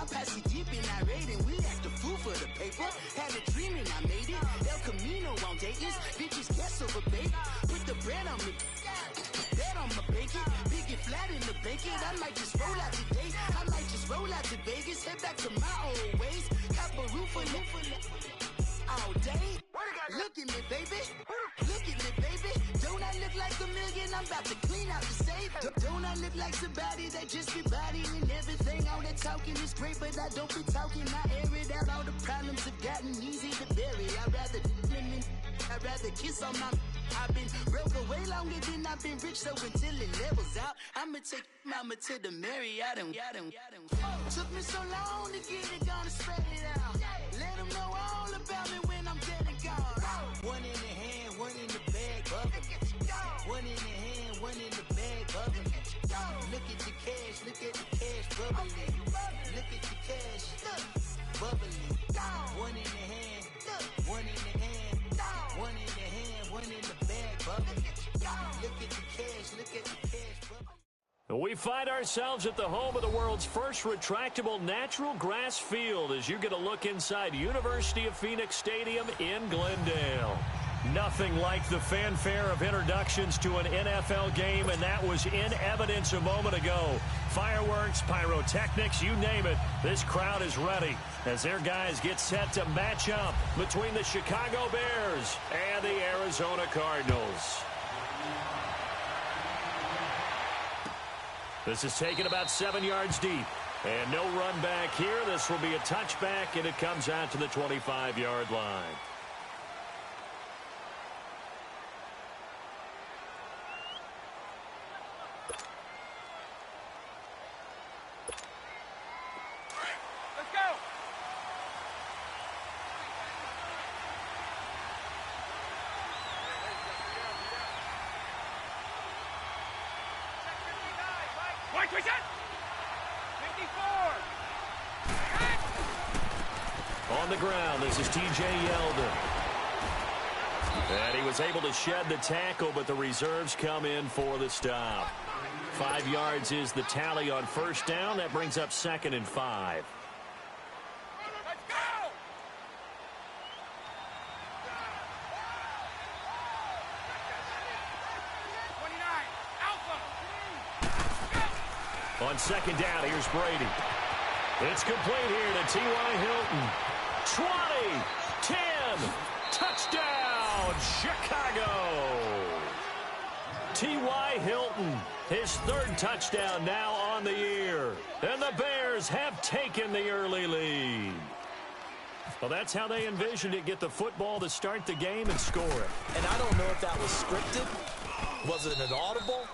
I'm passing deep and irate, and we act a fool for the paper. Had a dream and I made it. El Camino on Dayton's, bitches guess over bait. Put the bread on me, that on my bacon. Big and flat in the bacon. I might just roll out today. I might just roll out to Vegas, head back to my old ways. Cop a roof for all day. Look at me, baby. Look at me, baby. Don't I look like a million? I'm about to clean out the safe. Don't I look like somebody that just be bodying everything? All that talking is great, but I don't be talking. I air it out. All the problems have gotten easy to bury. I'd rather kiss on my. I've been broke away longer than I've been rich, so until it levels out, I'ma take mama to the Marriott and took me so long to get it, gonna spread it out. Let them know all about me when I'm dead and gone. One in the hand, one in the bag, bubbling. One in the hand, one in the bag, bubbling. Look at the cash, look at the cash, bubbling. Look at the cash, bubbling. One in the hand, one in the hand, one in the hand, one in the bag, bubbling. Look at the cash, look at the cash, bubbling. We find ourselves at the home of the world's first retractable natural grass field as you get a look inside University of Phoenix Stadium in Glendale. Nothing like the fanfare of introductions to an NFL game, and that was in evidence a moment ago. Fireworks, pyrotechnics, you name it. This crowd is ready as their guys get set to match up between the Chicago Bears and the Arizona Cardinals. This is taken about 7 yards deep. And no run back here. This will be a touchback, and it comes out to the 25-yard line. On the ground, this is T.J. Yeldon. And he was able to shed the tackle, but the reserves come in for the stop. 5 yards is the tally on first down. That brings up 2nd and 5. On 2nd down, here's Brady. It's complete here to T.Y. Hilton. 20, 10, touchdown, Chicago. T.Y. Hilton, his 3rd touchdown now on the year. And the Bears have taken the early lead. Well, that's how they envisioned it, get the football to start the game and score it. And I don't know if that was scripted. Was it an audible?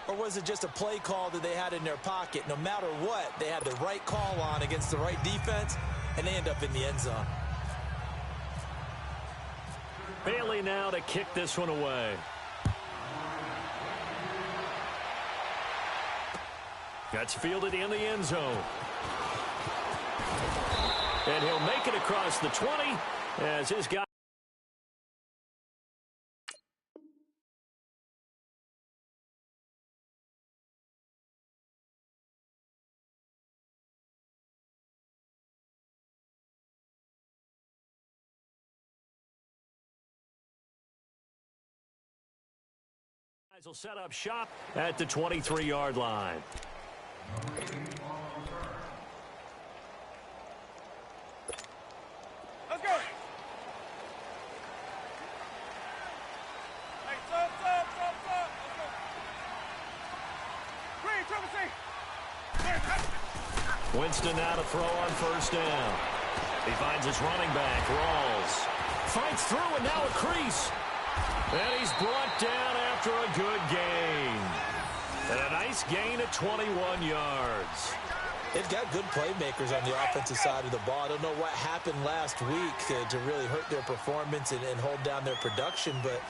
Or was it just a play call that they had in their pocket? No matter what, they had the right call on against the right defense, and they end up in the end zone. Bailey now to kick this one away. That's fielded in the end zone. And he'll make it across the 20 as his guy. Will set up shop at the 23-yard line. Let's go. Hey, stop. Green, triple C. Winston now to throw on first down. He finds his running back, Rawls. Fights through and now a crease. And he's brought down after a good gain. And a nice gain at 21 yards. They've got good playmakers on the offensive side of the ball. I don't know what happened last week to really hurt their performance and hold down their production, but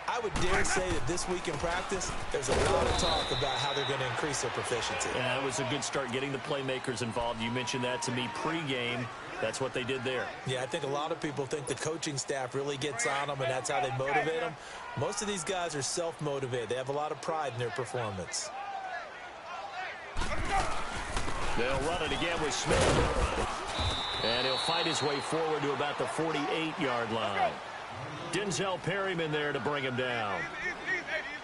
I would dare say that this week in practice, there's a lot of talk about how they're going to increase their proficiency. Yeah, it was a good start getting the playmakers involved. You mentioned that to me pregame. That's what they did there. Yeah, I think a lot of people think the coaching staff really gets on them, and that's how they motivate them. Most of these guys are self-motivated. They have a lot of pride in their performance. They'll run it again with Smith. And he'll fight his way forward to about the 48-yard line. Denzel Perryman there to bring him down.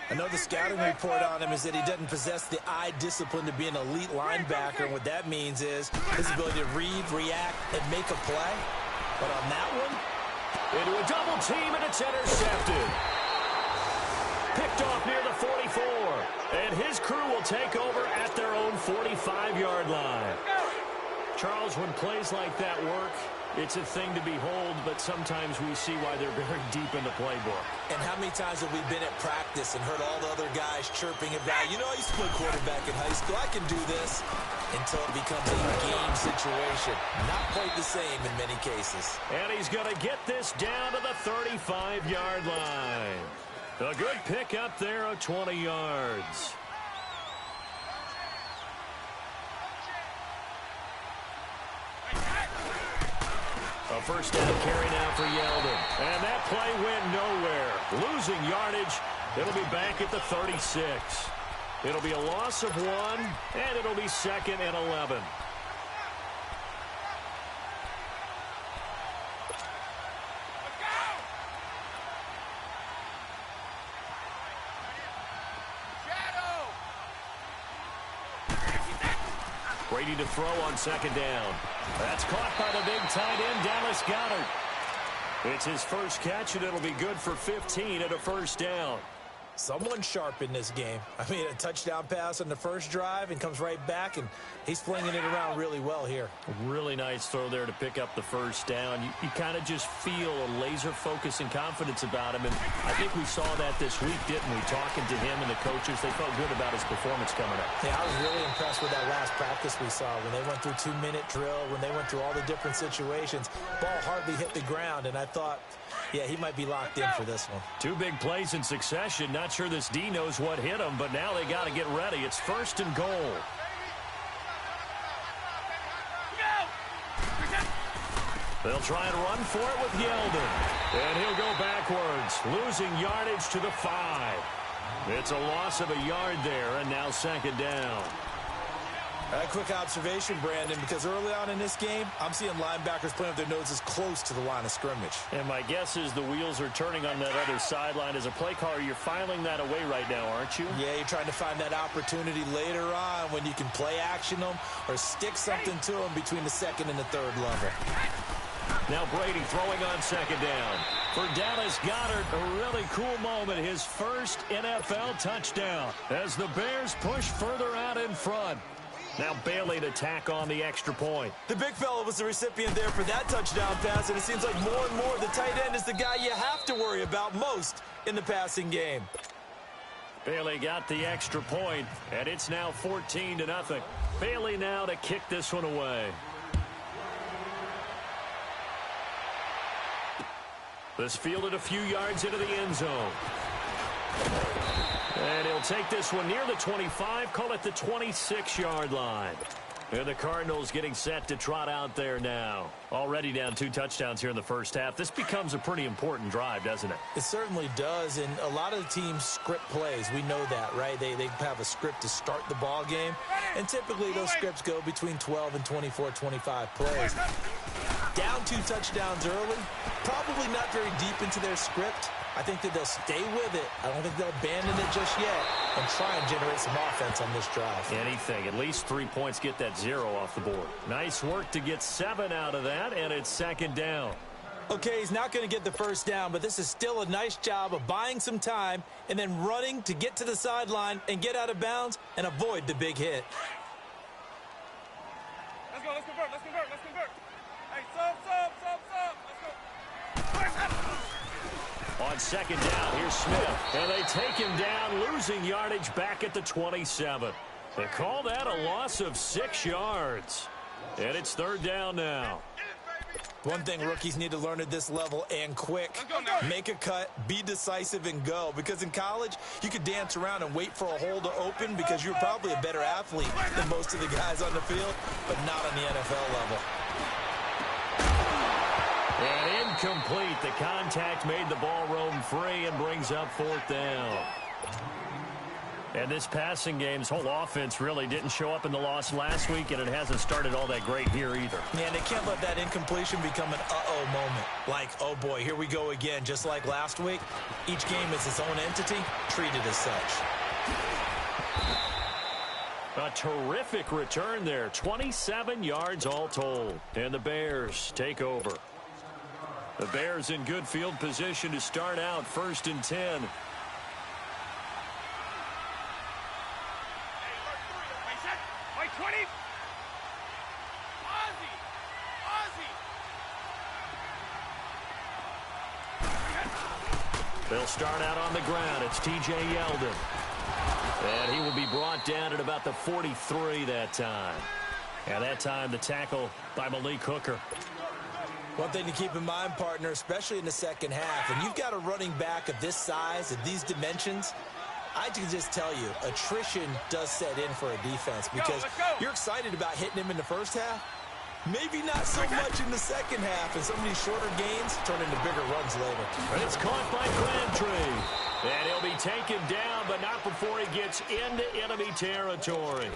I know the scouting report on him is that he doesn't possess the eye discipline to be an elite linebacker. And what that means is his ability to read, react, and make a play. But on that one, into a double team, and it's intercepted. Picked off near the 44. And his crew will take over at their own 45-yard line. Charles, when plays like that work, it's a thing to behold, but sometimes we see why they're very deep in the playbook. And how many times have we been at practice and heard all the other guys chirping about, you know, I used to play quarterback in high school, I can do this, until it becomes a game situation. Not quite the same in many cases. And he's going to get this down to the 35-yard line. A good pick up there of 20 yards. A first down carry now for Yeldon. And that play went nowhere. Losing yardage. It'll be back at the 36. It'll be a loss of 1, and it'll be 2nd and 11. Brady to throw on 2nd down. That's caught by the big tight end, Dallas Goedert. It's his first catch, and it'll be good for 15 at a first down. Someone sharp in this game. I mean, a touchdown pass on the first drive and comes right back, and he's flinging it around really well here. Really nice throw there to pick up the first down. You kind of just feel a laser focus and confidence about him, and I think we saw that this week, didn't we? Talking to him and the coaches, they felt good about his performance coming up. Yeah, I was really impressed with that last practice we saw when they went through 2-minute drill, when they went through all the different situations. Ball hardly hit the ground, and I thought, yeah, he might be locked in for this one. 2 big plays in succession. Not sure this D knows what hit him, but now they got to get ready. It's 1st and goal. They'll try and run for it with Yeldon. And he'll go backwards, losing yardage to the 5. It's a loss of a yard there, and now 2nd down. A quick observation, Brandon, because early on in this game, I'm seeing linebackers playing with their noses close to the line of scrimmage. And my guess is the wheels are turning on that other sideline. As a play caller, you're filing that away right now, aren't you? Yeah, you're trying to find that opportunity later on when you can play action them or stick something to them between the 2nd and the 3rd level. Now Brady throwing on 2nd down. For Dallas Goedert, a really cool moment. His first NFL touchdown as the Bears push further out in front. Now Bailey to tack on the extra point. The big fella was the recipient there for that touchdown pass, and it seems like more and more the tight end is the guy you have to worry about most in the passing game. Bailey got the extra point, and it's now 14-0. Bailey now to kick this one away. This fielded a few yards into the end zone. And he'll take this one near the 25, call it the 26-yard line. And the Cardinals getting set to trot out there now. Already down 2 touchdowns here in the first half. This becomes a pretty important drive, doesn't it? It certainly does, and a lot of the teams script plays. We know that, right? They have a script to start the ball game, and typically those scripts go between 12 and 24, 25 plays. Down 2 touchdowns early, probably not very deep into their script. I think that they'll stay with it. I don't think they'll abandon it just yet and try and generate some offense on this drive. Anything. At least 3 points, get that 0 off the board. Nice work to get 7 out of that, and it's 2nd down. Okay, he's not going to get the first down, but this is still a nice job of buying some time and then running to get to the sideline and get out of bounds and avoid the big hit. Let's go, let's convert, let's convert, let's convert. Hey, sub, let's go. On 2nd down, here's Smith. And they take him down, losing yardage back at the 27. They call that a loss of 6 yards. And it's 3rd down now. One thing rookies need to learn at this level and quick. Make a cut, be decisive, and go. Because in college, you could dance around and wait for a hole to open because you're probably a better athlete than most of the guys on the field, but not on the NFL level. And incomplete. The contact made the ball roam free and brings up 4th down. And this passing game's whole offense really didn't show up in the loss last week, and it hasn't started all that great here either. Yeah, and they can't let that incompletion become an uh-oh moment. Like, oh boy, here we go again, just like last week. Each game is its own entity, treated as such. A terrific return there, 27 yards all told. And the Bears take over. The Bears in good field position to start out, 1st and 10. They'll start out on the ground. It's T.J. Yeldon. And he will be brought down at about the 43 that time. And that time the tackle by Malik Hooker. One thing to keep in mind, partner, especially in the second half, when you've got a running back of this size, of these dimensions, I can just tell you, attrition does set in for a defense because you're excited about hitting him in the first half. Maybe not so much in the second half, and some of these shorter gains turn into bigger runs later. And it's caught by Crabtree. And he'll be taken down, but not before he gets into enemy territory.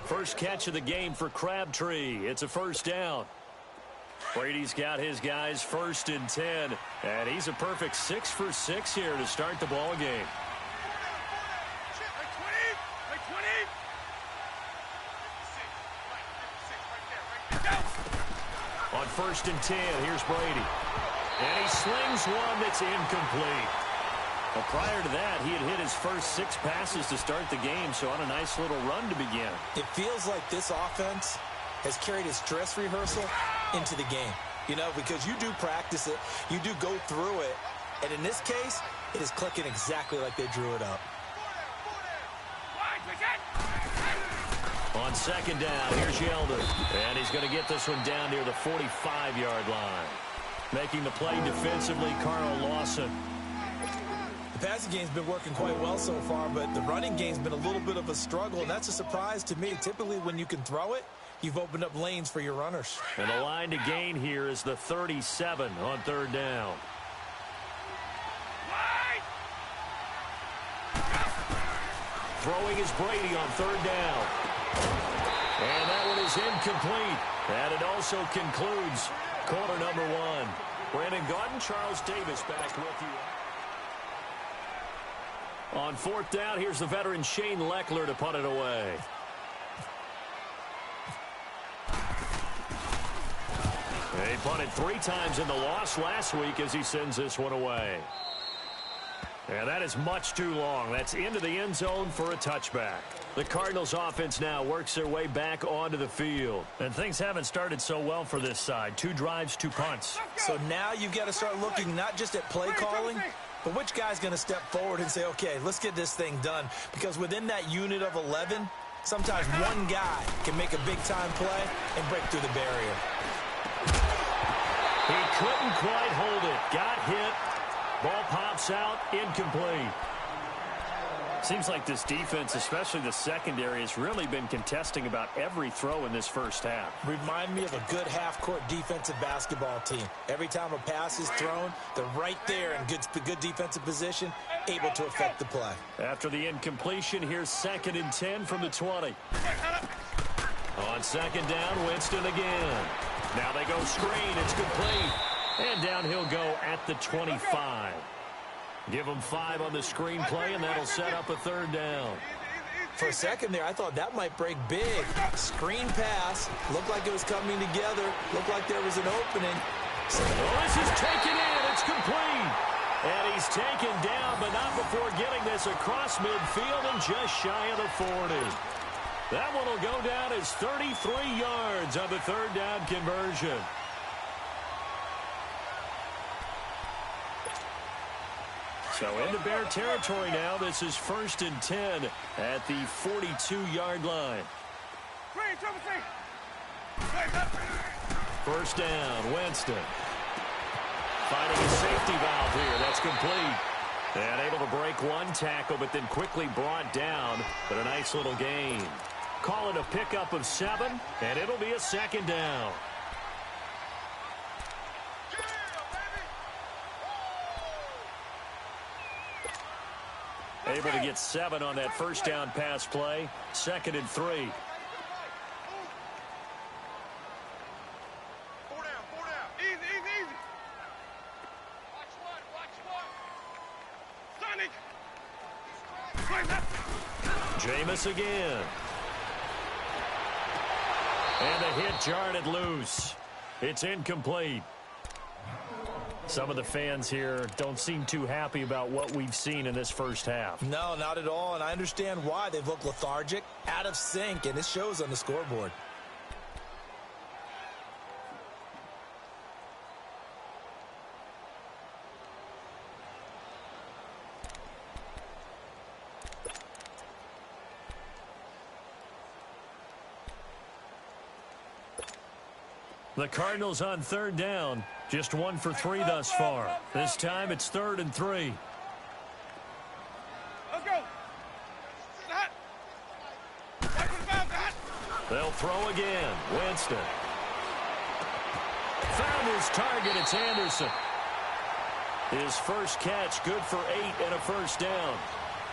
First catch of the game for Crabtree. It's a first down. Brady's got his guys 1st and 10. And he's a perfect 6 for 6 here to start the ball game. On 1st and 10, here's Brady. And he slings one that's incomplete. But prior to that, he had hit his first 6 passes to start the game, so on a nice little run to begin. It feels like this offense has carried its dress rehearsal into the game. You know, because you do practice it, you do go through it, and in this case, it is clicking exactly like they drew it up. On 2nd down, here's Yeldon. And he's going to get this one down near the 45-yard line. Making the play defensively, Carl Lawson. The passing game's been working quite well so far, but the running game's been a little bit of a struggle, and that's a surprise to me. Typically, when you can throw it, you've opened up lanes for your runners. And the line to gain here is the 37 on 3rd down. Throwing is Brady on 3rd down. And that one is incomplete. And it also concludes quarter number 1. Brandon Gaudin, Charles Davis back with you. On 4th down, here's the veteran Shane Leckler to punt it away. He punted 3 times in the loss last week as he sends this one away. And that is much too long. That's into the end zone for a touchback. The Cardinals offense now works their way back onto the field. And things haven't started so well for this side. 2 drives, 2 punts. So now you've got to start looking not just at play calling, but which guy's going to step forward and say, okay, let's get this thing done. Because within that unit of 11, sometimes one guy can make a big-time play and break through the barrier. He couldn't quite hold it. Got hit. Ball pops out. Incomplete. Seems like this defense, especially the secondary, has really been contesting about every throw in this first half. Remind me of a good half-court defensive basketball team. Every time a pass is thrown, they're right there in good defensive position, able to affect the play. After the incompletion, here's 2nd and 10 from the 20. On 2nd down, Winston again. Now they go screen. It's complete. And down he'll go at the 25. Give him 5 on the screen play, and that'll set up a 3rd down. For a second there, I thought that might break big. Screen pass. Looked like it was coming together. Looked like there was an opening. Oh, this is taken in. It's complete. And he's taken down, but not before getting this across midfield and just shy of the 40. That one will go down as 33 yards on the 3rd down conversion. So into Bear territory now. This is 1st and 10 at the 42-yard line. 1st down, Winston. Finding a safety valve here. That's complete. And able to break 1 tackle, but then quickly brought down. But a nice little gain. Call it a pickup of 7, and it'll be a 2nd down. Able to get 7 on that first down pass play. 2nd and 3. 4 down. Easy. Watch one. Sonic. Jameis again. And the hit jarred it loose. It's incomplete. Some of the fans here don't seem too happy about what we've seen in this first half. No, not at all, and I understand why. They've looked lethargic, out of sync, and it shows on the scoreboard. The Cardinals on 3rd down. Just 1 for 3 thus far. This time it's 3rd and 3. Let's go. Hot. Watch the bounce. Hot. They'll throw again. Winston. Found his target. It's Anderson. His first catch, good for 8 and a first down.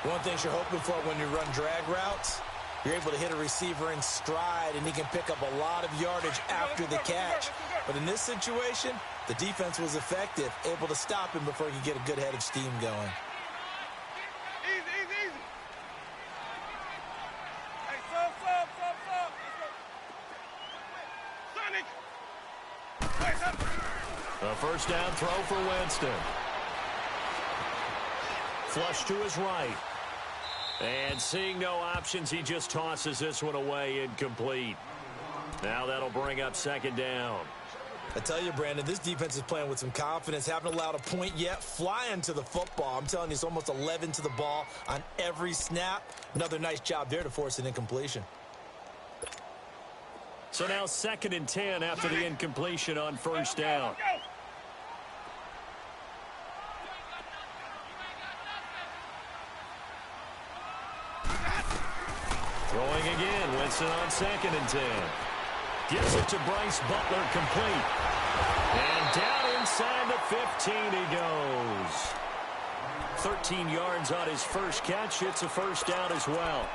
One thing you're hoping for when you run drag routes, you're able to hit a receiver in stride, and he can pick up a lot of yardage after the catch. But in this situation, the defense was effective, able to stop him before he could get a good head of steam going. Easy. Hey, sub. Let's go. Sonic. A first down throw for Winston. Flush to his right. And seeing no options, he just tosses this one away, incomplete. Now that'll bring up 2nd down. I tell you, Brandon, this defense is playing with some confidence. Haven't allowed a point yet. Flying to the football. I'm telling you, it's almost 11 to the ball on every snap. Another nice job there to force an incompletion. So now 2nd and 10 after the incompletion on first down. Throwing again. Winston on 2nd and 10. Gives it to Bryce Butler, complete. And down inside the 15 he goes. 13 yards on his first catch. It's a first down as well.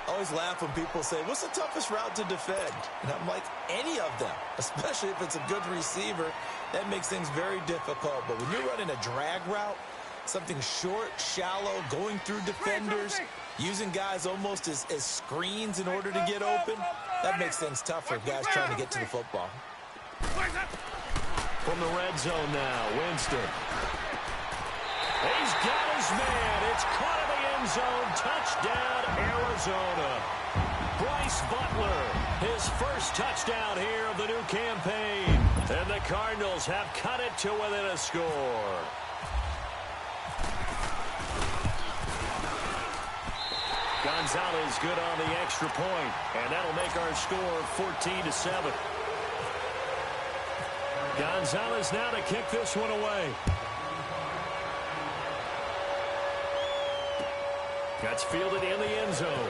I always laugh when people say, what's the toughest route to defend? And I'm like, any of them, especially if it's a good receiver. That makes things very difficult. But when you're running a drag route, something short, shallow, going through defenders, using guys almost as screens in order to get open, that makes things tough for guys trying to get to the football. From the red zone now, Winston. He's got his man. It's caught in the end zone. Touchdown, Arizona. Bryce Butler, his first touchdown here of the new campaign. And the Cardinals have cut it to within a score. Gonzalez good on the extra point, and that'll make our score 14-7. Gonzalez now to kick this one away. That's fielded in the end zone.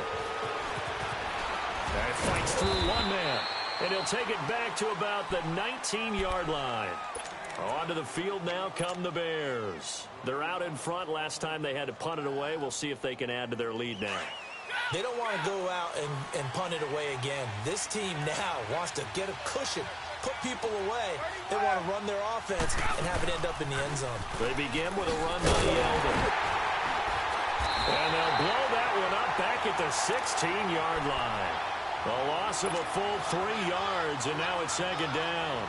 That fights through one man, and he'll take it back to about the 19-yard line. Onto the field now come the Bears. They're out in front. Last time they had to punt it away. We'll see if they can add to their lead now. They don't want to go out and punt it away again. This team now wants to get a cushion, put people away. They want to run their offense and have it end up in the end zone. They begin with a run by Yeldon. And they'll blow that one up back at the 16-yard line. A loss of a full 3 yards, and now it's 2nd down.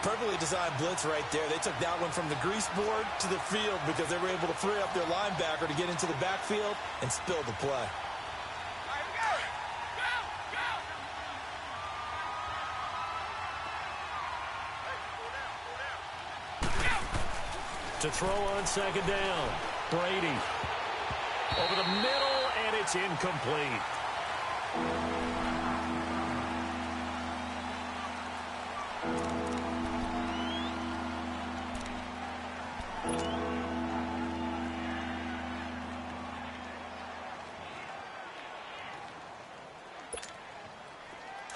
Perfectly designed blitz right there. They took that one from the grease board to the field because they were able to free up their linebacker to get into the backfield and spill the play. To throw on 2nd down, Brady. Over the middle, and it's incomplete.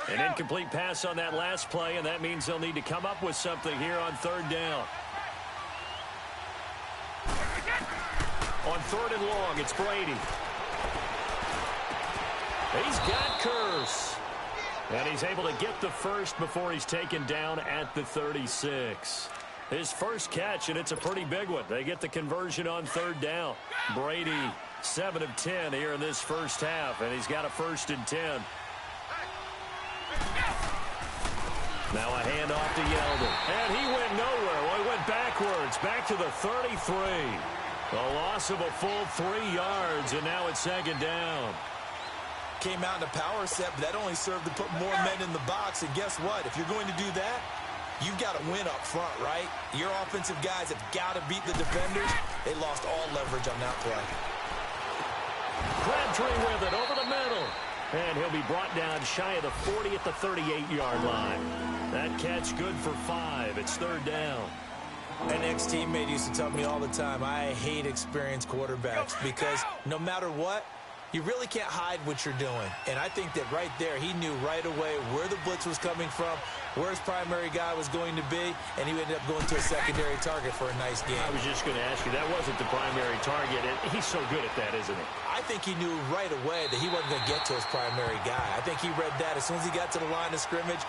An incomplete pass on that last play, and that means they'll need to come up with something here on 3rd down. On third and long. It's Brady. He's got Curse. And he's able to get the first before he's taken down at the 36. His first catch, and it's a pretty big one. They get the conversion on third down. Brady, 7 of 10 here in this first half, and he's got a 1st and 10. Now a handoff to Yeldon. And he went nowhere. Well, he went backwards, back to the 33. A loss of a full 3 yards, and now it's 2nd down. Came out in a power set, but that only served to put more men in the box. And guess what? If you're going to do that, you've got to win up front, right? Your offensive guys have got to beat the defenders. They lost all leverage on that play. Crabtree with it over the middle. And he'll be brought down shy of the 40 at the 38-yard line. That catch good for 5. It's 3rd down. An ex-teammate used to tell me all the time, I hate experienced quarterbacks because no matter what, you really can't hide what you're doing. And I think that right there, he knew right away where the blitz was coming from, where his primary guy was going to be, and he ended up going to a secondary target for a nice game. I was just going to ask you, that wasn't the primary target, and he's so good at that, isn't he? I think he knew right away that he wasn't going to get to his primary guy. I think he read that as soon as he got to the line of scrimmage,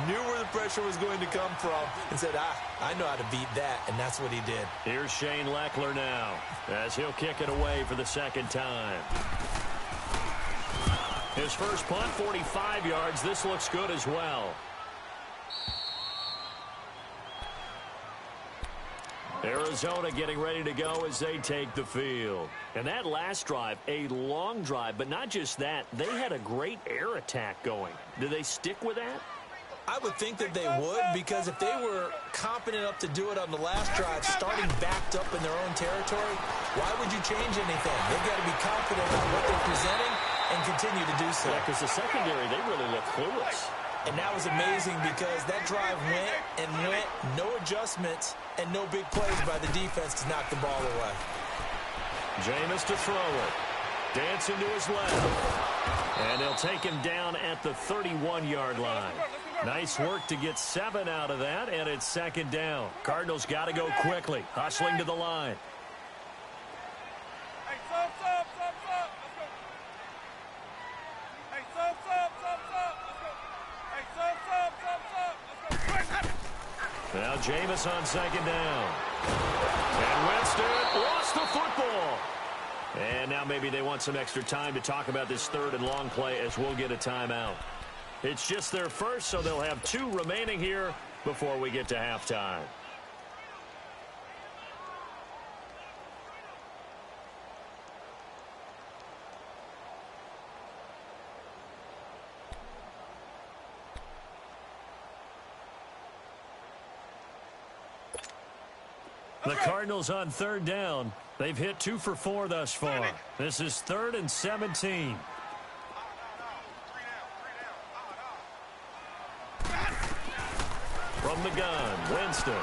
knew where the pressure was going to come from, and said, I know how to beat that, and that's what he did. Here's Shane Leckler now, as he'll kick it away for the 2nd time. His first punt, 45 yards. This looks good as well. Arizona getting ready to go as they take the field. And that last drive, a long drive, but not just that. They had a great air attack going. Do they stick with that? I would think that they would, because if they were confident enough to do it on the last drive, starting backed up in their own territory, why would you change anything? They've got to be confident on what they're presenting and continue to do so. Yeah, because the secondary, they really look clueless. And that was amazing because that drive went and went, no adjustments, and no big plays by the defense to knock the ball away. Jameis to throw it. Dancing to his left. And they'll take him down at the 31-yard line. Nice work to get 7 out of that, and it's 2nd down. Cardinals got to go quickly, hustling to the line. Now Jameis on 2nd down. And Winston lost the football. And now maybe they want some extra time to talk about this 3rd and long play as we'll get a timeout. It's just their first, so they'll have 2 remaining here before we get to halftime. The Cardinals on 3rd down. They've hit 2 for 4 thus far. This is 3rd and 17. From the gun, Winston.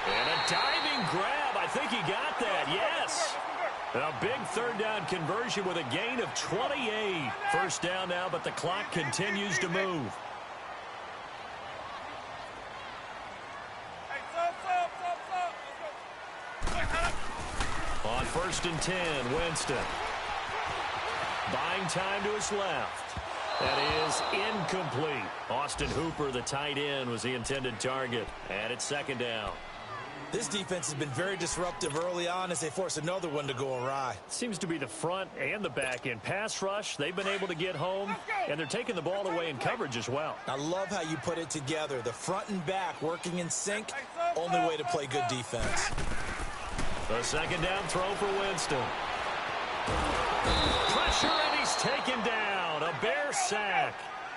And a diving grab. I think he got that. Yes. A big 3rd down conversion with a gain of 28. First down now, but the clock continues to move. On 1st and 10, Winston. Buying time to his left. That is incomplete. Austin Hooper, the tight end, was the intended target. And it's 2nd down. This defense has been very disruptive early on as they force another one to go awry. Seems to be the front and the back end. Pass rush, they've been able to get home, and they're taking the ball away in coverage as well. I love how you put it together. The front and back working in sync, only way to play good defense. The 2nd down throw for Winston. Pressure, and he's taken down. A Bear sack.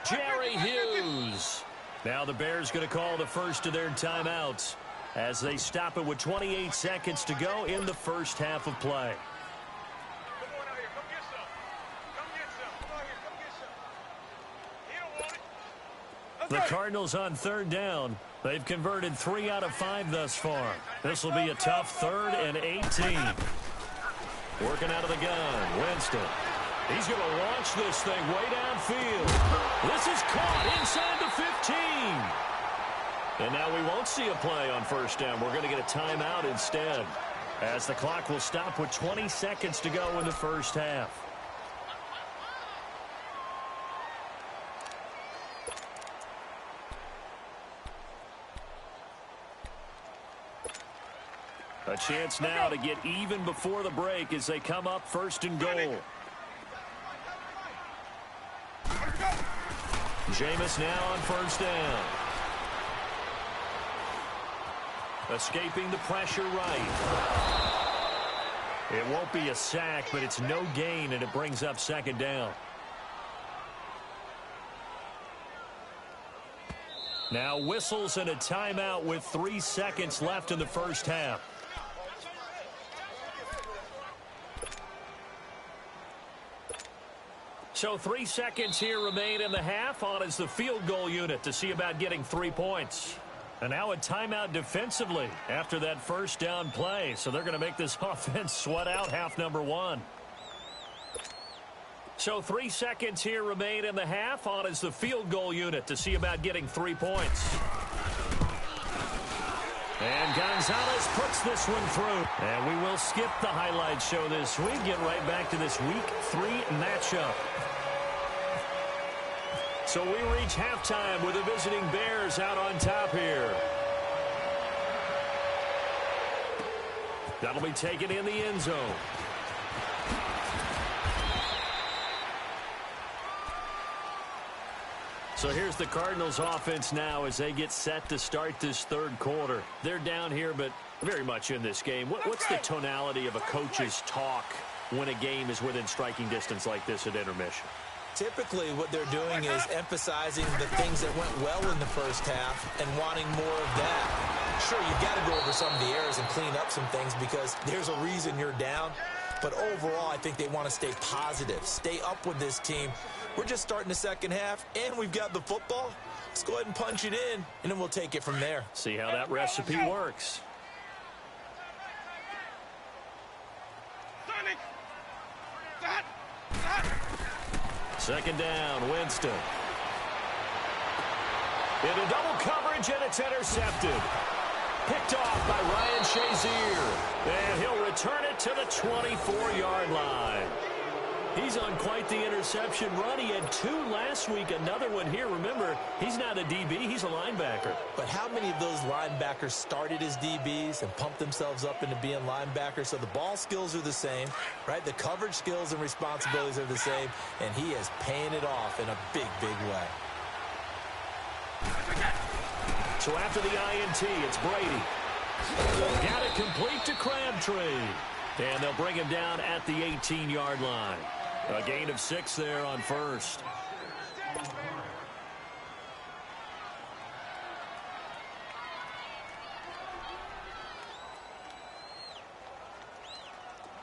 Jerry Hughes. Now the Bears going to call the first of their timeouts as they stop it with 28 seconds to go in the first half of play. The Cardinals on 3rd down. They've converted 3 out of 5 thus far. This will be a tough 3rd and 18. Working out of the gun, Winston. He's going to launch this thing way downfield. This is caught inside the 15. And now we won't see a play on first down. We're going to get a timeout instead, as the clock will stop with 20 seconds to go in the first half. A chance now to get even before the break as they come up first and goal. Jameis now on first down. Escaping the pressure right. It won't be a sack, but it's no gain, and it brings up second down. Now whistles and a timeout with 3 seconds left in the first half. So 3 seconds here remain in the half. On is the field goal unit to see about getting 3 points. And now a timeout defensively after that first down play. So they're going to make this offense sweat out half number 1. So 3 seconds here remain in the half. On is the field goal unit to see about getting 3 points. And Gonzalez puts this one through. And we will skip the highlight show this week. Get right back to this Week 3 matchup. So we reach halftime with the visiting Bears out on top here. That'll be taken in the end zone. So here's the Cardinals offense now as they get set to start this third quarter. They're down here, but very much in this game. What's the tonality of a coach's talk when a game is within striking distance like this at intermission? Typically, what they're doing is emphasizing the things that went well in the first half and wanting more of that. Sure, you've got to go over some of the errors and clean up some things because there's a reason you're down. But overall, I think they want to stay positive, stay up with this team. We're just starting the second half, and we've got the football. Let's go ahead and punch it in, and then we'll take it from there. See how that recipe works. Second down, Winston. Into double coverage, and it's intercepted. Picked off by Ryan Shazier. And he'll return it to the 24-yard line. He's on quite the interception run. He had 2 last week, another one here. Remember, he's not a DB, he's a linebacker. But how many of those linebackers started as DBs and pumped themselves up into being linebackers? So the ball skills are the same, right? The coverage skills and responsibilities are the same, and he is paying it off in a big, big way. So after the INT, it's Brady. Got it complete to Crabtree. And they'll bring him down at the 18-yard line. A gain of 6 there on first.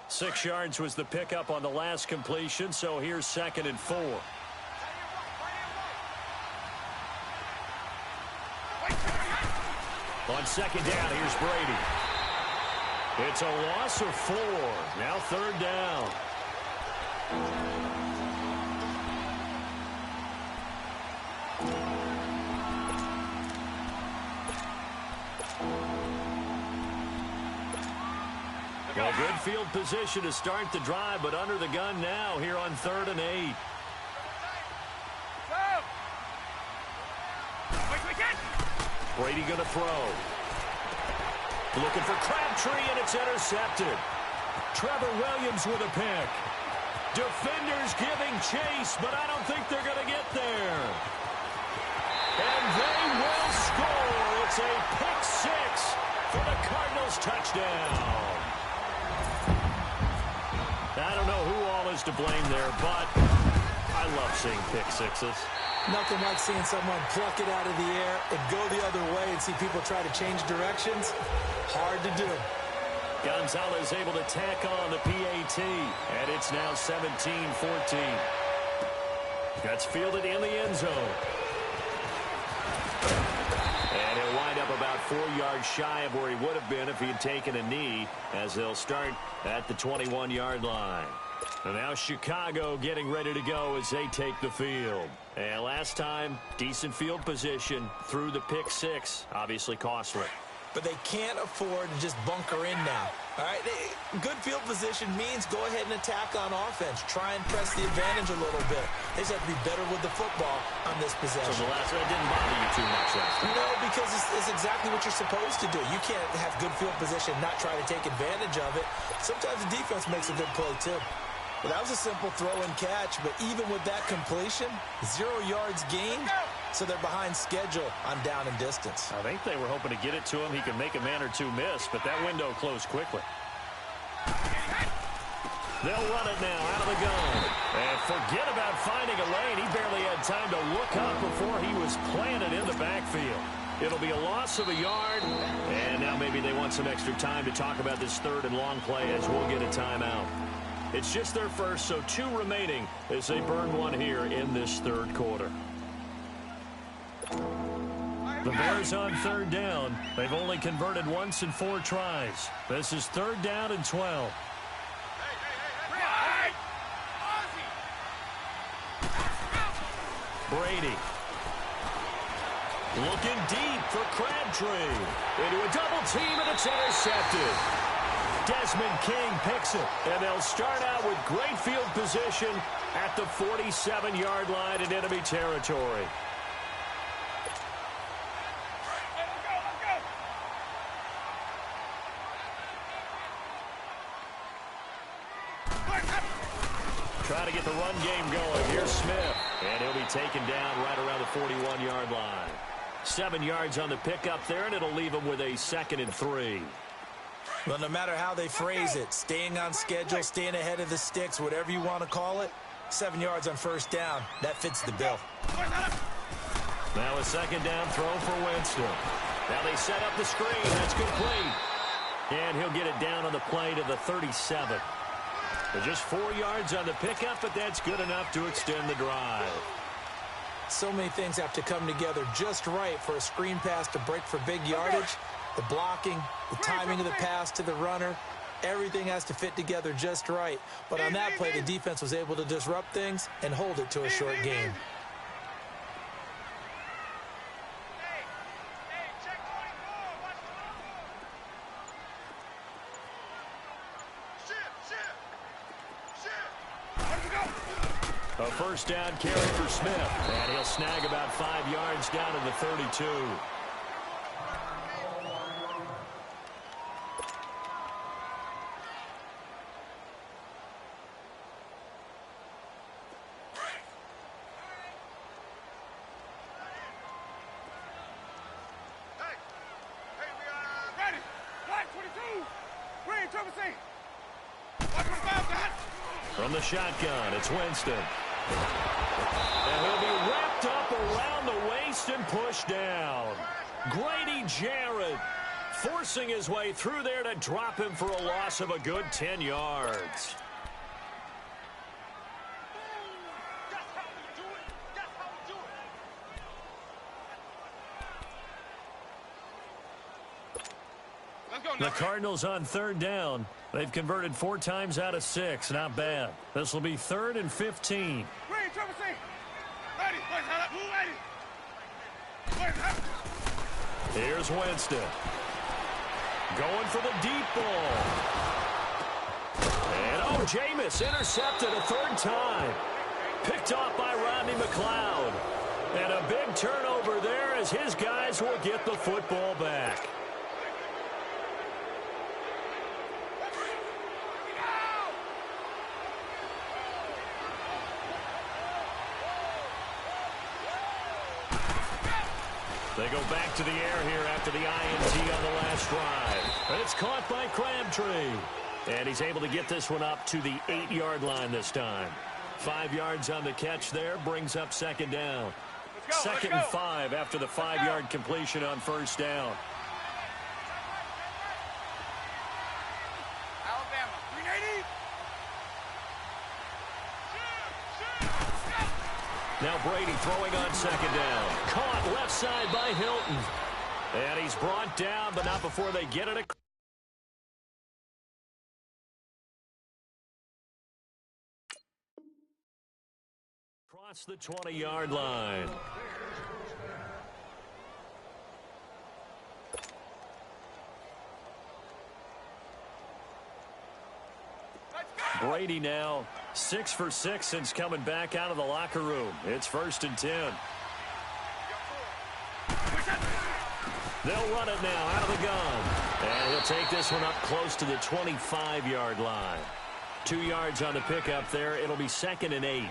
Six yards was the pickup on the last completion, so here's 2nd and 4. On second down, here's Brady. It's a loss of 4. Now 3rd down. Well, good field position to start the drive, but under the gun now here on 3rd and 8. Brady going to throw. Looking for Crabtree, and it's intercepted. Trevor Williams with a pick. Defenders giving chase, but I don't think they're going to get there. And they will score. It's a pick 6 for the Cardinals touchdown. I don't know who all is to blame there, but I love seeing pick 6s. Nothing like seeing someone pluck it out of the air and go the other way and see people try to change directions. Hard to do. Gonzalez able to tack on the PAT, and it's now 17-14. That's fielded in the end zone. And he'll wind up about 4 yards shy of where he would have been if he had taken a knee, as they'll start at the 21-yard line. And now Chicago getting ready to go as they take the field. And last time, decent field position through the pick six. Obviously costly. But they can't afford to just bunker in now. All right, good field position means go ahead and attack on offense. Try and press the advantage a little bit. They just have to be better with the football on this possession. So the last one didn't bother you too much last time? No, because it's exactly what you're supposed to do. You can't have good field position, not try to take advantage of it. Sometimes the defense makes a good play, too. Well, that was a simple throw and catch, but even with that completion, 0 yards gained, so they're behind schedule on down and distance. I think they were hoping to get it to him. He could make a man or two miss, but that window closed quickly. They'll run it now out of the gun. And forget about finding a lane. He barely had time to look up before he was planted in the backfield. It'll be a loss of a yard, and now maybe they want some extra time to talk about this third and long play as we'll get a timeout. It's just their first, so 2 remaining as they burn one here in this third quarter. The Bears on third down. They've only converted once in 4 tries. This is 3rd down and 12. Brady. Looking deep for Crabtree. Into a double team, and it's intercepted. Desmond King picks it, and they'll start out with great field position at the 47-yard line in enemy territory. Trying to get the run game going. Here's Smith, and he'll be taken down right around the 41-yard line. 7 yards on the pickup there, and it'll leave him with a 2nd and 3. Well, no matter how they phrase it, staying on schedule, staying ahead of the sticks, whatever you want to call it, 7 yards on 1st down, that fits the bill. Now a 2nd down throw for Winston. Now they set up the screen. That's complete. And he'll get it down on the play to the 37. They're just 4 yards on the pickup, but that's good enough to extend the drive. So many things have to come together just right for a screen pass to break for big yardage. The blocking, the timing of the pass to the runner, everything has to fit together just right. But on that play, the defense was able to disrupt things and hold it to a short game. A 1st down carry for Smith, and he'll snag about 5 yards down to the 32. From the shotgun, it's Winston. And he'll be wrapped up around the waist and pushed down. Grady Jarrett forcing his way through there to drop him for a loss of a good 10 yards. The Cardinals on 3rd down. They've converted 4 times out of 6. Not bad. This will be 3rd and 15. Here's Winston. Going for the deep ball. And, Jameis intercepted a 3rd time. Picked off by Rodney McLeod. And a big turnover there as his guys will get the football back. They go back to the air here after the INT on the last drive. And it's caught by Crabtree. And he's able to get this one up to the 8-yard line this time. 5 yards on the catch there brings up 2nd down. 2nd and 5 after the 5-yard completion on 1st down. Alabama, 380. Now Brady throwing on 2nd down. Caught left side by Hilton. And he's brought down, but not before they get it across. across the 20-yard line. Brady now 6 for 6 since coming back out of the locker room. It's 1st and 10. They'll run it now out of the gun. And he'll take this one up close to the 25-yard line. 2 yards on the pickup there. It'll be 2nd and 8.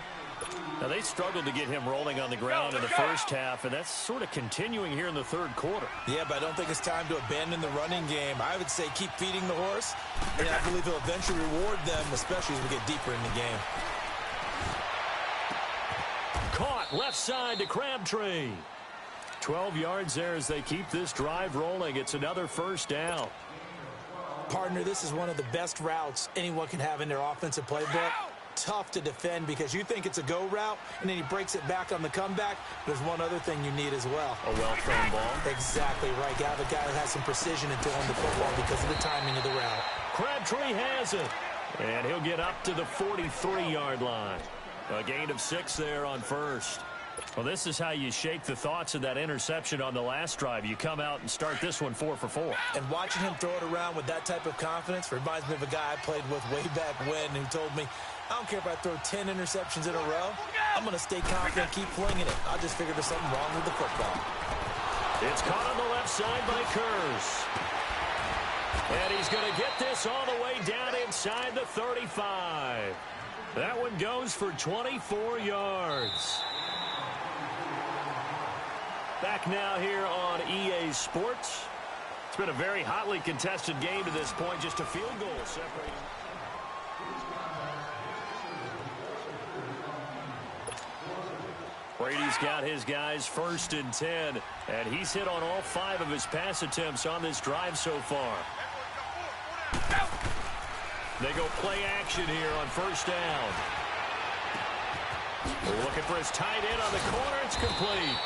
Now, they struggled to get him rolling on the ground in the first half, and that's sort of continuing here in the third quarter. Yeah, but I don't think it's time to abandon the running game. I would say keep feeding the horse, and I believe he'll eventually reward them, especially as we get deeper in the game. Caught left side to Crabtree. 12 yards there as they keep this drive rolling. It's another first down. Partner, this is one of the best routes anyone can have in their offensive playbook. Tough to defend because you think it's a go route, and then he breaks it back on the comeback. There's one other thing you need as well. A well-thrown ball. Exactly right. You have a guy that has some precision in throwing the football because of the timing of the route. Crabtree has it. And he'll get up to the 43-yard line. A gain of 6 there on first. Well, this is how you shake the thoughts of that interception on the last drive. You come out and start this one 4 for 4. And watching him throw it around with that type of confidence reminds me of a guy I played with way back when who told me, I don't care if I throw 10 interceptions in a row. I'm going to stay confident, keep flinging it. I just figured there's something wrong with the football. It's caught on the left side by Kurz. And he's going to get this all the way down inside the 35. That one goes for 24 yards. Back now here on EA Sports. It's been a very hotly contested game to this point. Just a field goal separating. Brady's got his guys 1st and 10. And he's hit on all 5 of his pass attempts on this drive so far. They go play action here on 1st down. Looking for his tight end on the corner. It's complete.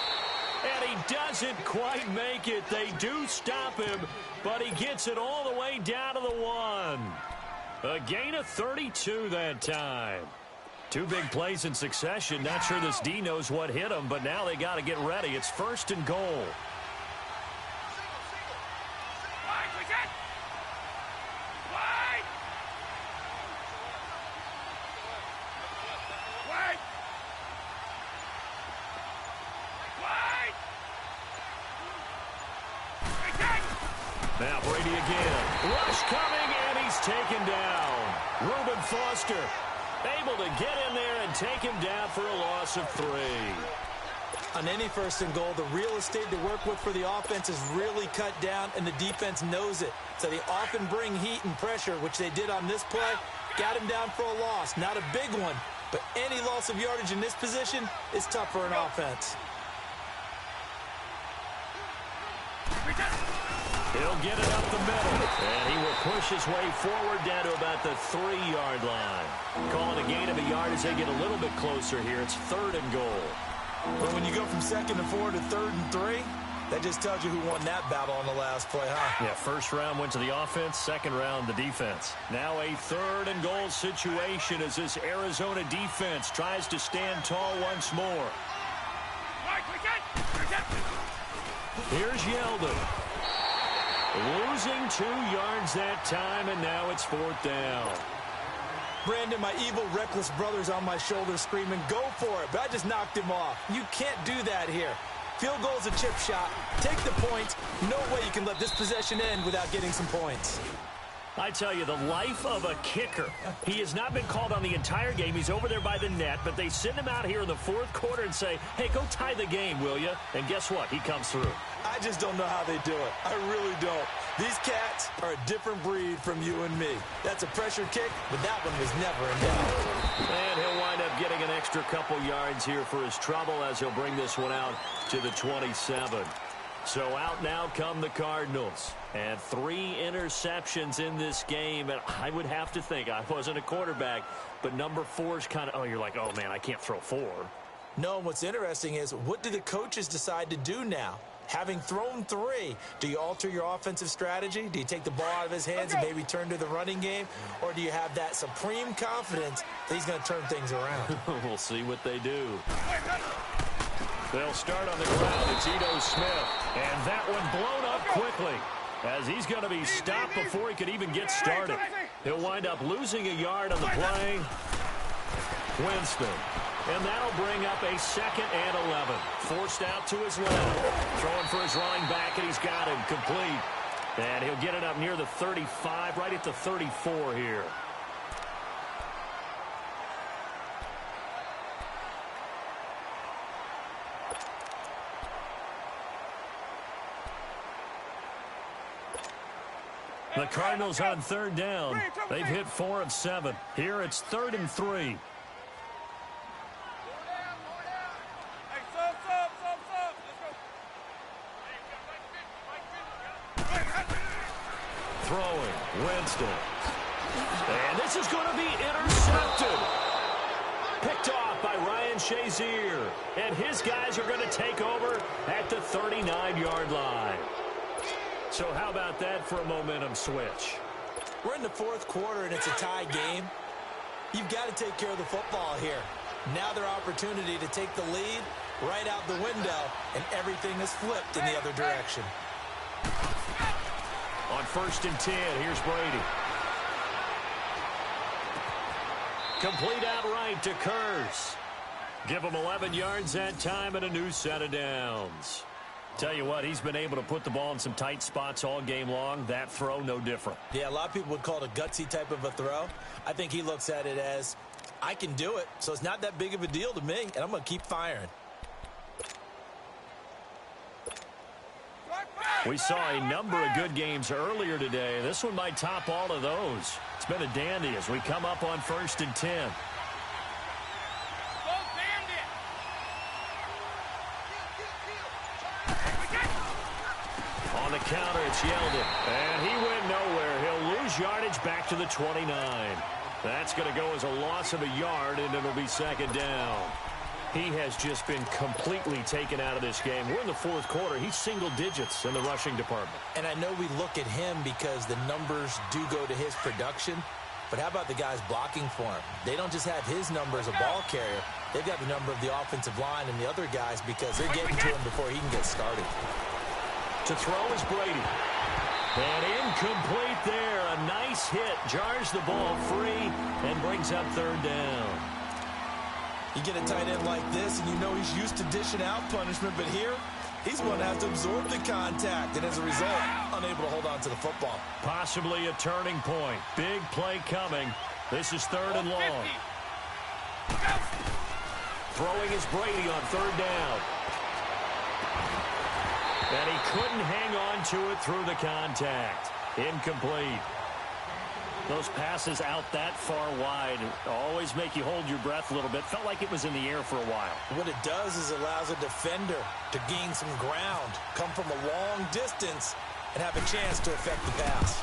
And he doesn't quite make it. They do stop him, but he gets it all the way down to the 1. A gain of 32 that time. 2 big plays in succession. Not sure this D knows what hit him, but now they got to get ready. It's 1st and goal. Now Brady again. Rush coming, and he's taken down. Reuben Foster able to get in there and take him down for a loss of 3. On any 1st and goal, the real estate to work with for the offense is really cut down, and the defense knows it. So they often bring heat and pressure, which they did on this play. Got him down for a loss. Not a big one, but any loss of yardage in this position is tough for an offense. He'll get it up the middle, and he will push his way forward down to about the 3-yard line. Calling a gain of a yard as they get a little bit closer here. It's 3rd and goal. But when you go from 2nd and 4 to 3rd and 3, that just tells you who won that battle on the last play, huh? Yeah, 1st round went to the offense, 2nd round the defense. Now a 3rd and goal situation as this Arizona defense tries to stand tall once more. Here's Yeldon. Losing 2 yards that time, and now it's 4th down. Brandon, my evil, reckless brother's on my shoulder screaming, go for it, but I just knocked him off. You can't do that here. Field goal's a chip shot. Take the points. No way you can let this possession end without getting some points. I tell you, the life of a kicker. He has not been called on the entire game. He's over there by the net, but they send him out here in the 4th quarter and say, hey, go tie the game, will you? And guess what? He comes through. I just don't know how they do it. I really don't. These cats are a different breed from you and me. That's a pressure kick, but that one was never in doubt. And he'll wind up getting an extra couple yards here for his trouble as he'll bring this one out to the 27. So out now come the Cardinals. And 3 interceptions in this game. And I would have to think, I wasn't a quarterback, but number 4 is kind of, oh, you're like, oh, man, I can't throw 4. No, what's interesting is, what do the coaches decide to do now? Having thrown 3, do you alter your offensive strategy? Do you take the ball out of his hands and maybe turn to the running game? Or do you have that supreme confidence that he's going to turn things around? We'll see what they do. They'll start on the ground. It's Ito Smith. And that one blown up quickly, as he's going to be stopped before he could even get started. He'll wind up losing a yard on the play. Winston. And that'll bring up a 2nd and 11. Forced out to his left. Throwing for his running back, and he's got him complete. And he'll get it up near the 35, right at the 34 here. The Cardinals on 3rd down. They've hit 4 of 7. Here it's 3rd and 3. Throwing, Winston. And this is going to be intercepted. Picked off by Ryan Shazier. And his guys are going to take over at the 39-yard line. So how about that for a momentum switch? We're in the 4th quarter, and it's a tie game. You've got to take care of the football here. Now their opportunity to take the lead right out the window, and everything is flipped in the other direction. On 1st and 10, here's Brady. Complete outright to Kurz. Give him 11 yards that time and a new set of downs. Tell you what, he's been able to put the ball in some tight spots all game long. That throw, no different. Yeah, a lot of people would call it a gutsy type of a throw. I think he looks at it as, I can do it, so it's not that big of a deal to me, and I'm going to keep firing. We saw a number of good games earlier today. This one might top all of those. It's been a dandy as we come up on 1st and 10. On the counter, it's Yeldon. And he went nowhere. He'll lose yardage back to the 29. That's going to go as a loss of a yard, and it'll be 2nd down. He has just been completely taken out of this game. We're in the 4th quarter. He's single digits in the rushing department. And I know we look at him because the numbers do go to his production. But how about the guys blocking for him? They don't just have his number as a ball carrier. They've got the number of the offensive line and the other guys because they're getting to him before he can get started. To throw is Brady. And incomplete there. A nice hit. Jars the ball free and brings up 3rd down. You get a tight end like this, and you know he's used to dishing out punishment, but here, he's going to have to absorb the contact, and as a result, unable to hold on to the football. Possibly a turning point. Big play coming. This is 3rd and long. Throwing is Brady on 3rd down. And he couldn't hang on to it through the contact. Incomplete. Those passes out that far wide always make you hold your breath a little bit. Felt like it was in the air for a while. What it does is allows a defender to gain some ground, come from a long distance, and have a chance to affect the pass.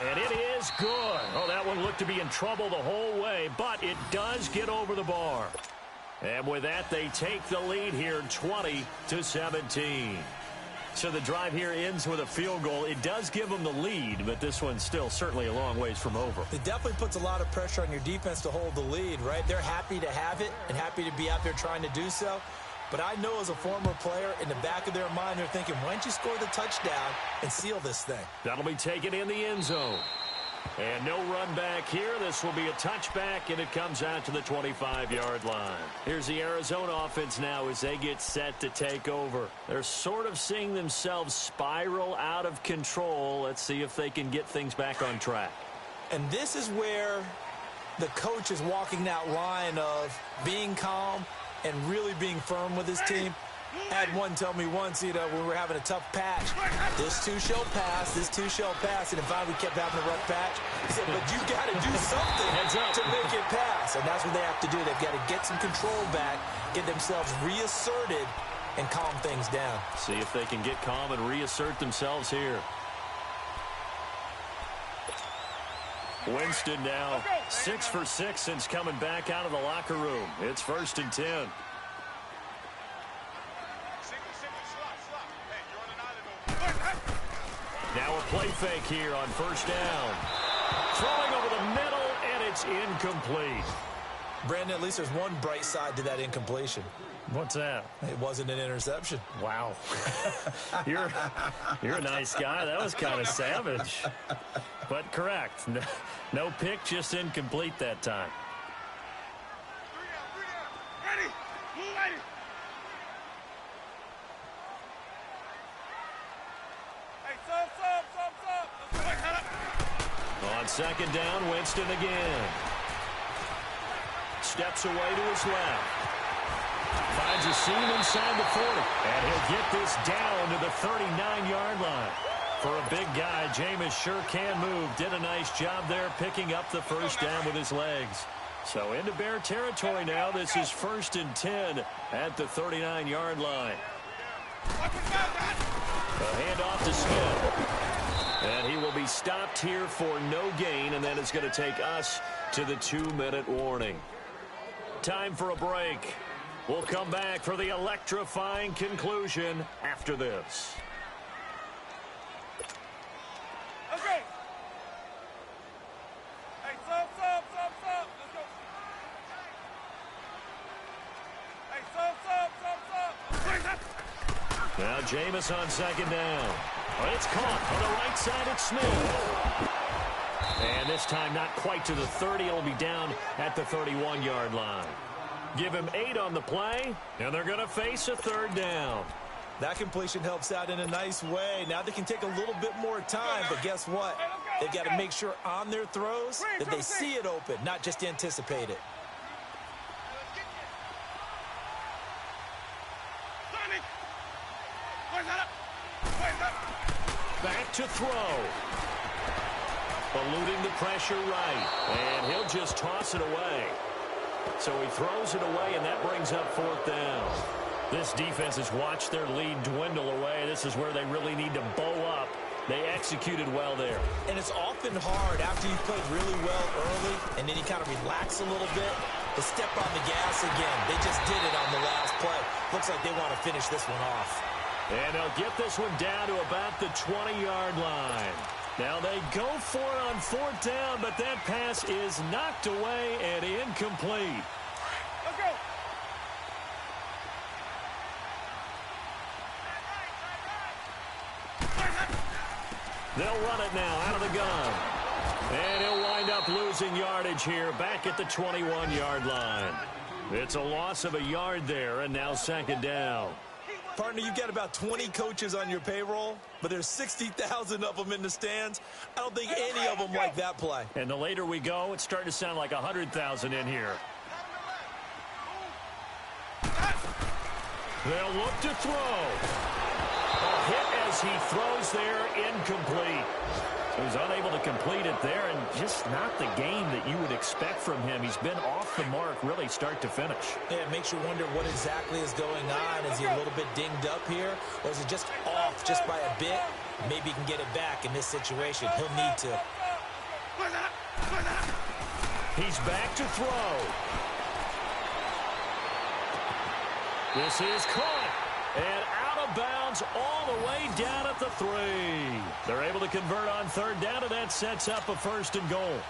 And it is good. Oh, that one looked to be in trouble the whole way, but it does get over the bar. And with that, they take the lead here 20-17. So the drive here ends with a field goal. It does give them the lead, but this one's still certainly a long ways from over. It definitely puts a lot of pressure on your defense to hold the lead, right? They're happy to have it and happy to be out there trying to do so. But I know as a former player, in the back of their mind, they're thinking, why don't you score the touchdown and seal this thing? That'll be taken in the end zone. And no run back here. This will be a touchback, and it comes out to the 25-yard line. Here's the Arizona offense now as they get set to take over. They're sort of seeing themselves spiral out of control. Let's see if they can get things back on track. And this is where the coach is walking that line of being calm and really being firm with his team. I had one tell me once, when we were having a tough patch, this too shall pass, this too shall pass, and if we kept having a rough patch, he said, but you got to do something to make it pass, and that's what they have to do. They've got to get some control back, get themselves reasserted, and calm things down. See if they can get calm and reassert themselves here. Winston now 6 for 6 since coming back out of the locker room. It's 1st and 10. Now a play fake here on first down. Throwing over the middle, and it's incomplete. Brandon, at least there's one bright side to that incompletion. What's that? It wasn't an interception. Wow. You're a nice guy. That was kind of savage. But correct. No pick, just incomplete that time. Ready? Move ready. Hey, sub. Let's go. On second down, Winston again. Steps away to his left. Finds a seam inside the 40. And he'll get this down to the 39-yard line. For a big guy, Jameis sure can move. Did a nice job there picking up the first down with his legs. So into Bear territory now. This is 1st and 10 at the 39-yard line. A handoff to Smith. And he will be stopped here for no gain, and then it's going to take us to the 2-minute warning. Time for a break. We'll come back for the electrifying conclusion after this. Okay. Hey, sub. Let's go. Hey, sub. Now Jameis on second down. Oh, it's caught on the right side. It's Smith. And this time not quite to the 30. It'll be down at the 31-yard line. Give him 8 on the play, and they're going to face a 3rd down. That completion helps out in a nice way. Now they can take a little bit more time, but guess what? They've got to make sure on their throws that they see it open, not just anticipate it. Back to throw. Eluding the pressure right, and he'll just toss it away. So he throws it away, and that brings up 4th down. This defense has watched their lead dwindle away. This is where they really need to bow up. They executed well there. And it's often hard after you've played really well early, and then you kind of relax a little bit, to step on the gas again. They just did it on the last play. Looks like they want to finish this one off. And they'll get this one down to about the 20-yard line. Now they go for it on 4th down, but that pass is knocked away and incomplete. Let's go. They'll run it now out of the gun. And he'll wind up losing yardage here back at the 21-yard line. It's a loss of a yard there, and now 2nd down. Partner, you've got about 20 coaches on your payroll, but there's 60,000 of them in the stands. I don't think any of them like that play. And the later we go, it's starting to sound like 100,000 in here. They'll look to throw. A hit as he throws there, incomplete. He was unable to complete it there, and just not the game that you would expect from him. He's been off the mark really start to finish. Yeah, it makes you wonder what exactly is going on. Is he a little bit dinged up here, or is it just off just by a bit? Maybe he can get it back in this situation. He'll need to. He's back to throw. This is caught. And out of bounds all the way down at the 3. They're able to convert on 3rd down, and that sets up a 1st and goal.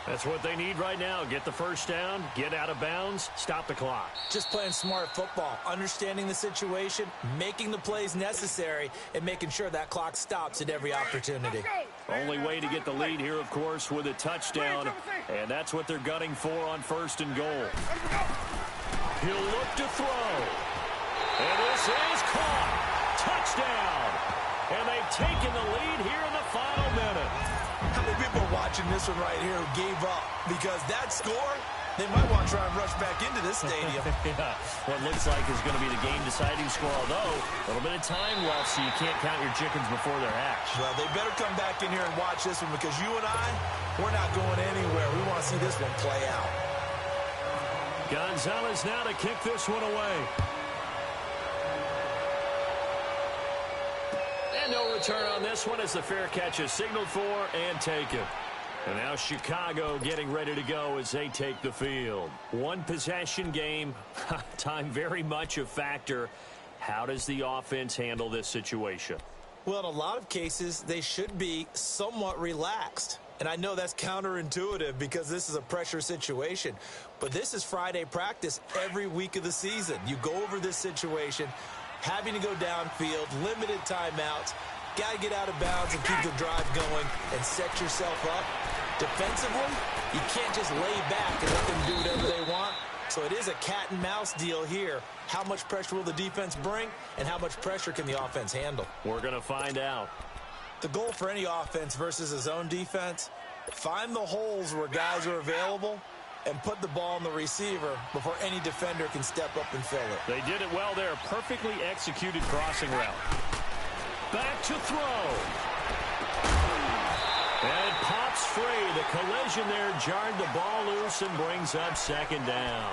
That's what they need right now. Get the first down, get out of bounds, stop the clock. Just playing smart football, understanding the situation, making the plays necessary, and making sure that clock stops at every opportunity. Only way to get the lead here, of course, with a touchdown, and that's what they're gunning for on 1st and goal. He'll look to throw. And this is caught. Touchdown. And they've taken the lead here in the final minute. How many people are watching this one right here who gave up? Because that score, they might want to try and rush back into this stadium. Yeah, what looks like is going to be the game-deciding score, although a little bit of time left, so you can't count your chickens before they're hatched. Well, they better come back in here and watch this one, because you and I, we're not going anywhere. We want to see this one play out. Gonzalez now to kick this one away. No return on this one as the fair catch is signaled for and taken. And now Chicago getting ready to go as they take the field. One possession game. Time very much a factor. How does the offense handle this situation? Well, in a lot of cases, they should be somewhat relaxed. And I know that's counterintuitive because this is a pressure situation. But this is Friday practice every week of the season. You go over this situation, having to go downfield, limited timeouts, got to get out of bounds and keep the drive going and set yourself up. Defensively, you can't just lay back and let them do whatever they want. So it is a cat and mouse deal here. How much pressure will the defense bring, and how much pressure can the offense handle? We're going to find out. The goal for any offense versus a zone defense, find the holes where guys are available and put the ball in the receiver before any defender can step up and fill it. They did it well there. Perfectly executed crossing route. Back to throw. And it pops free. The collision there jarred the ball loose and brings up second down.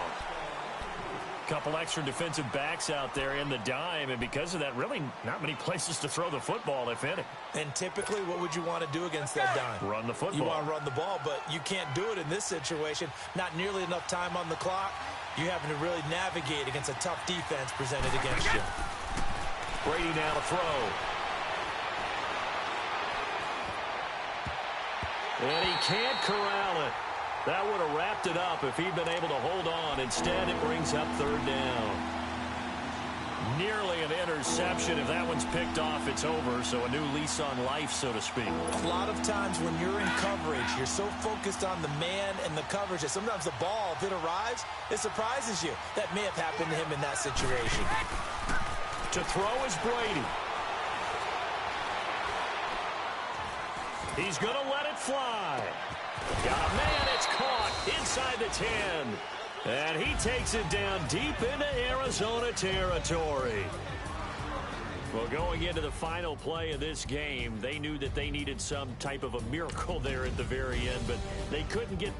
Couple extra defensive backs out there in the dime, and because of that, really not many places to throw the football, if any. And typically, what would you want to do against that dime? Run the football. You want to run the ball, but you can't do it in this situation. Not nearly enough time on the clock. You're having to really navigate against a tough defense presented against you. Brady now to throw. And he can't corral it. That would have wrapped it up if he'd been able to hold on. Instead, it brings up third down. Nearly an interception. If that one's picked off, it's over. So a new lease on life, so to speak. A lot of times when you're in coverage, you're so focused on the man and the coverage that sometimes the ball, if it arrives, it surprises you. That may have happened to him in that situation. To throw is Brady. He's going to let it fly. Got a man, it's caught inside the 10. And he takes it down deep into Arizona territory. Well, going into the final play of this game, they knew that they needed some type of a miracle there at the very end, but they couldn't get